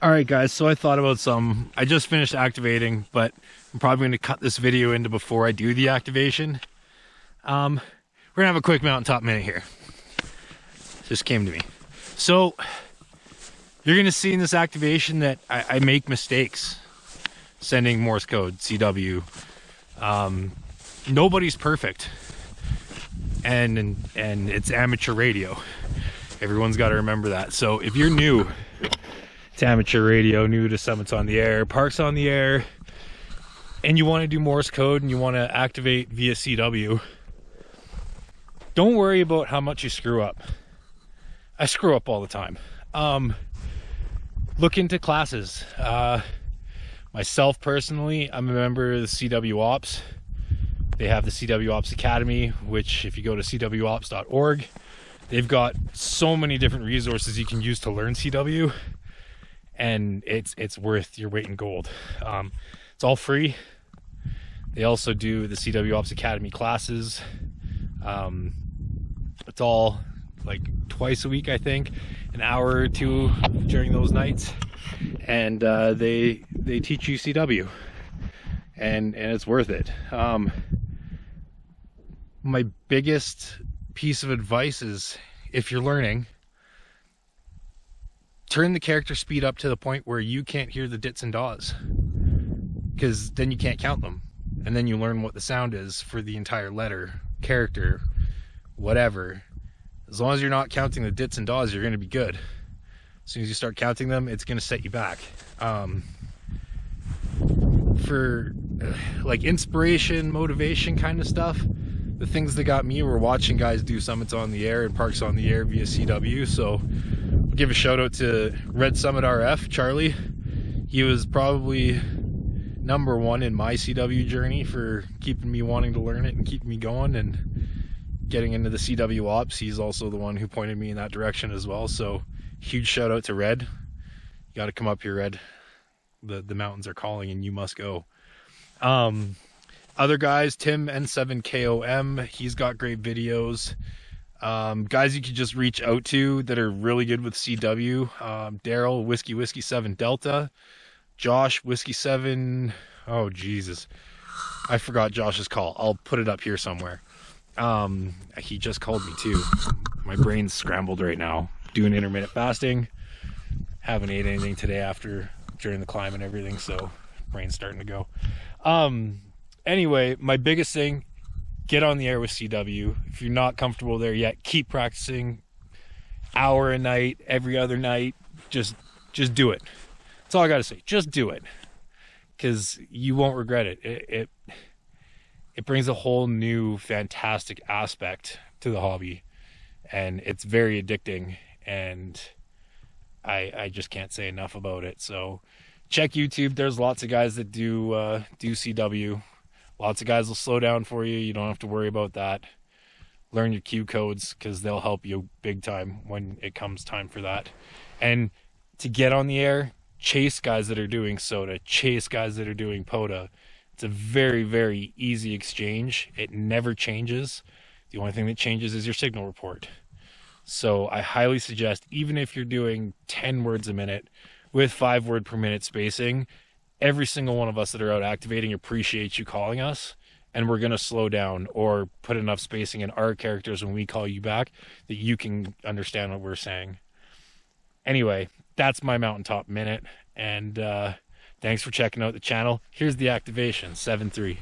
All right, guys, so I thought about some. I just finished activating, but I'm probably going to cut this video into before I do the activation. We're going to have a quick mountaintop minute here. Just came to me. So, you're going to see in this activation that I make mistakes sending Morse code, CW. Nobody's perfect. And it's amateur radio. Everyone's got to remember that. So, if you're new to amateur radio, new to Summits on the Air, Parks on the Air, and you want to do Morse code and you want to activate via CW, don't worry about how much you screw up. I screw up all the time. Look into classes. Myself personally, I'm a member of the Cwops. They have the Cwops Academy, which if you go to cwops.org, they've got so many different resources you can use to learn CW. And it's worth your weight in gold. It's all free. They also do the Cwops Academy classes. It's all like twice a week, I think, an hour or two during those nights, and they teach you CW, and it's worth it. My biggest piece of advice is, if you're learning, turn the character speed up to the point where you can't hear the dits and daws, because then you can't count them, and then you learn what the sound is for the entire letter, character, whatever. As long as you're not counting the dits and daws, you're going to be good. As soon as you start counting them, it's going to set you back. For like inspiration, motivation kind of stuff, the things that got me were watching guys do Summits on the Air and Parks on the Air via CW. So give a shout out to Red Summit RF, Charlie. He was probably #1 in my CW journey for keeping me wanting to learn it and keeping me going and getting into the CW ops. He's also the one who pointed me in that direction as well. So huge shout out to Red. You got to come up here, Red. The mountains are calling and you must go. Other guys, Tim N7KOM, he's got great videos. Guys you could just reach out to that are really good with CW. Daryl, Whiskey 7 Delta. Josh, Whiskey 7, oh Jesus, I forgot Josh's call. I'll put it up here somewhere. He just called me too. My brain's scrambled right now. Doing intermittent fasting. Haven't ate anything today during the climb and everything, so brain's starting to go. Anyway, my biggest thing, get on the air with CW. If you're not comfortable there yet, keep practicing. Hour a night, every other night. Just do it. That's all I gotta say. Just do it. Because you won't regret it. It brings a whole new fantastic aspect to the hobby, and it's very addicting, and I just can't say enough about it. So check YouTube. There's lots of guys that do CW. Lots of guys will slow down for you. You don't have to worry about that. Learn your cue codes, because they'll help you big time when it comes time for that. And to get on the air, chase guys that are doing soda, chase guys that are doing POTA. It's a very, very easy exchange. It never changes. The only thing that changes is your signal report. So I highly suggest, even if you're doing 10 words a minute with 5 word per minute spacing, every single one of us that are out activating appreciates you calling us, and we're going to slow down or put enough spacing in our characters when we call you back that you can understand what we're saying. Anyway, that's my mountaintop minute, and thanks for checking out the channel. Here's the activation, 7-3.